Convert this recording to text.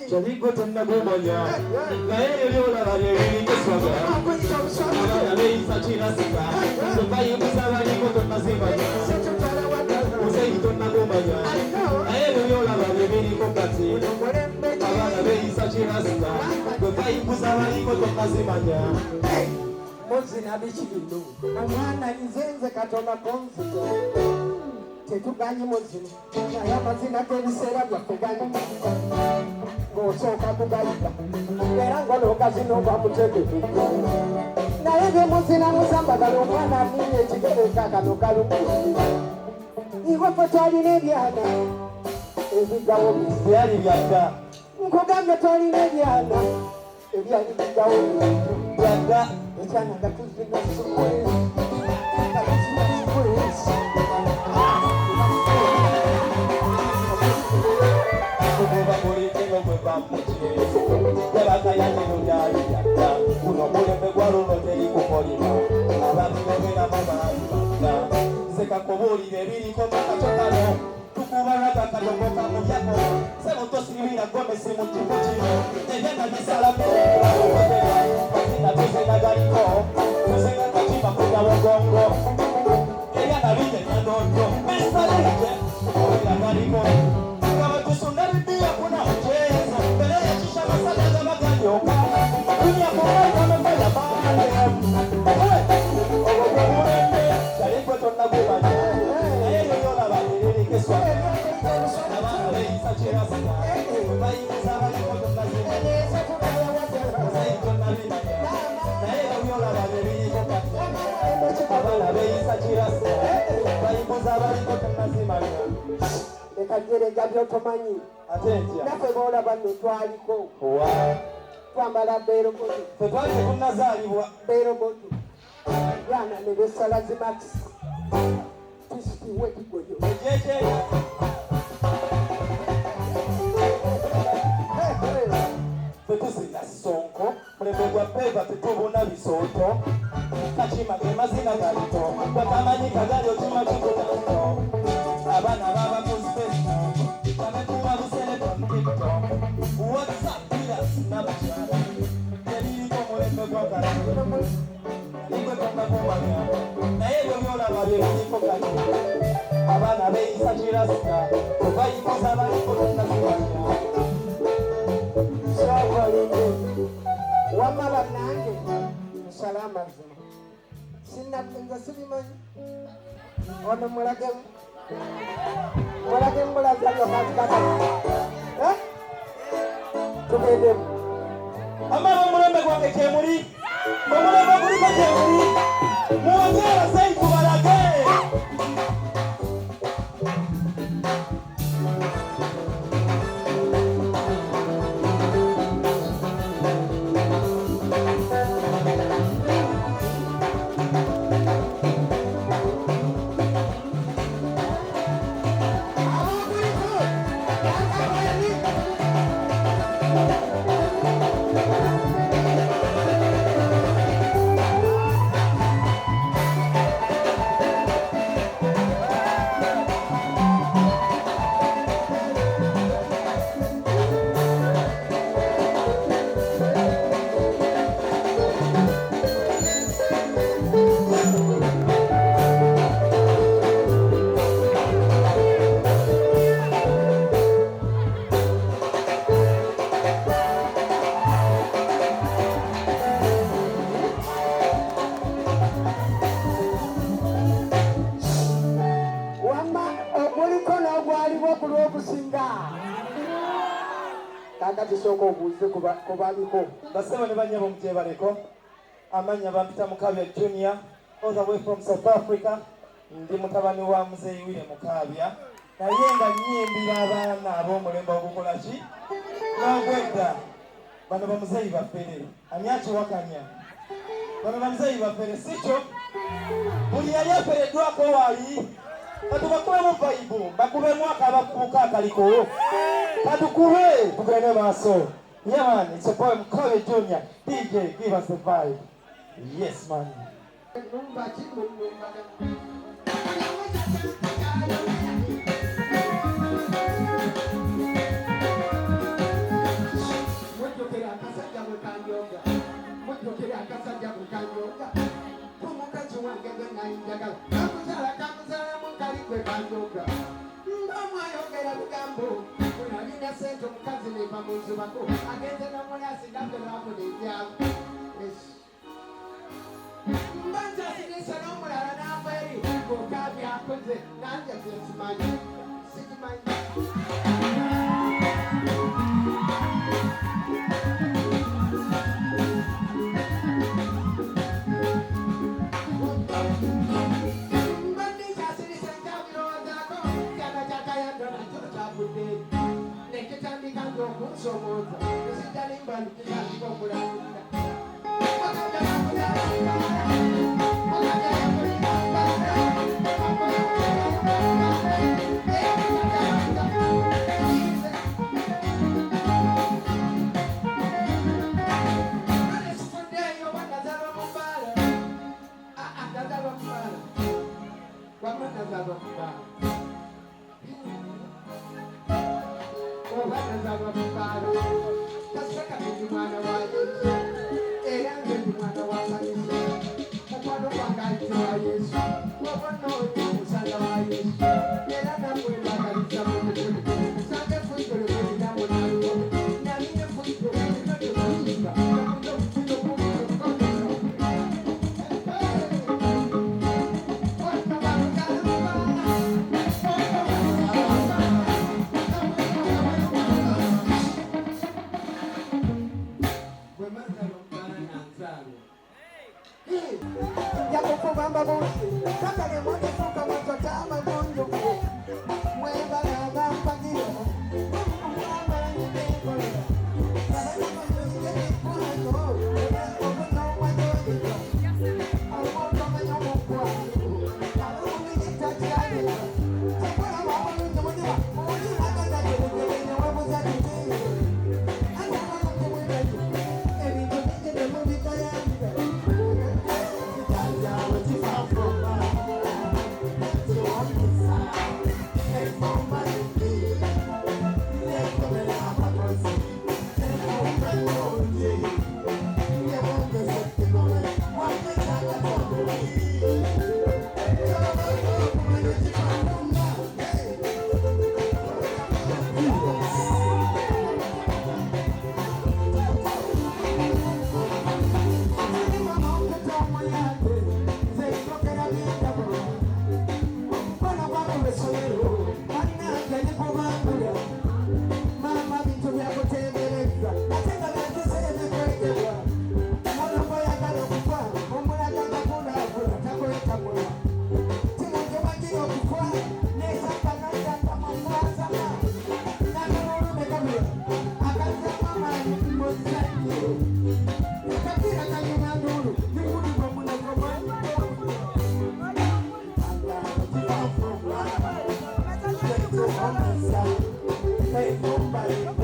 Chaliko tunagumanya na yeye yola bali keswaga na lei sachina sika tukai msawali kwa tunazimanya usai tunagumanya na yeye yola bali kokati na lei sachina sika tukai msawali kwa tunazimanya muzina bichibindo omwana nzenze katonda konfuto tetuganyi muzina naye amazina g'ebiseera byaffe gani ng'osooka kugayita era ng'onookazina ogwa mutegefu naye byemuzina musambagala omwana aminye ekigereka kano kalumu iwe ffe twalina ebyana ebigawo byali byadda nkugambye twalina ebyana ebyali bigawo byadda ekyana nga tuzina sukwezi Sekakobulire biriko makatokano tukubalaka kadogoka mu byako sebo tosibira gome simu kikukino egenda bisala bikokera basina tusena galiko tusena katima kuja wagongo egenda bije nyandondo bisalije oya galiko kama tusunda bidia kuna mchezo mbele ya chisha masala za maganyoka dunia kwa kama fanya bale Chaliko tunagumanya na yeye yola bali keswaga na lei sachina sika tukai msawali kwa tunazimanya ekajerega byotomanyi naffe boolaba nno twaliko twambala beerobotu fetwali tetunnazaalibwa beerobotu abaana ne besala zimakisi tusikiwe kigoyo ejejeya fetuzinga sonko mulembe gwa peva tetubuna bisooto kachima ge mazina galito gwakamanyi kagali okima kikunato abaana baba ku Facebook bamekuba buselebwa mu TikTok WhatsApp bila Snapchat ebiriko mulembe gwa galito igwe tondakumanya naye ebyo byolaba byebiriko kati abaana beeyisa kirasika tebayikoza baliko tonnazimanya syakwalinde wamma bannange nsala amazima sinnagenza sibimanyi ono mulagemu mulazalyo katikata tugendemu amala omulembe gwange kyemuli omulembe guliko kyemuli muwongera saifu balage kakati sooka obuuze kubaliko basema ne banyabo mutebaleko amanya bampita Mukabya Junior all the way from South Africa ndi mutabani wa muzeyi wile Mukabya naye nga nyimbira abaana ab'omulembe ogukola ki n'ogwedda bano bamuzeyi baffere ani akiwakanya bano bamuzeyi baffere sikyo buli yali afereddwako waali katubakubemu vaibu bakubemu akabakubuka akaliko katukube tugende maaso. Yeah man, it's a boy Mukabya Junior. DJ, give us the vibe. Yes man. kanyoga bamwayogera lugambo unalina sente omukazi neva mu nzu bako agenze nomulasi gambe lwamuneebyako mbanjasinisa n'omulala n'amweri goka byakoze nanje byesimanyi sikimanyi Somoza, usijali mbali kwa kulanda. Hey, nobody.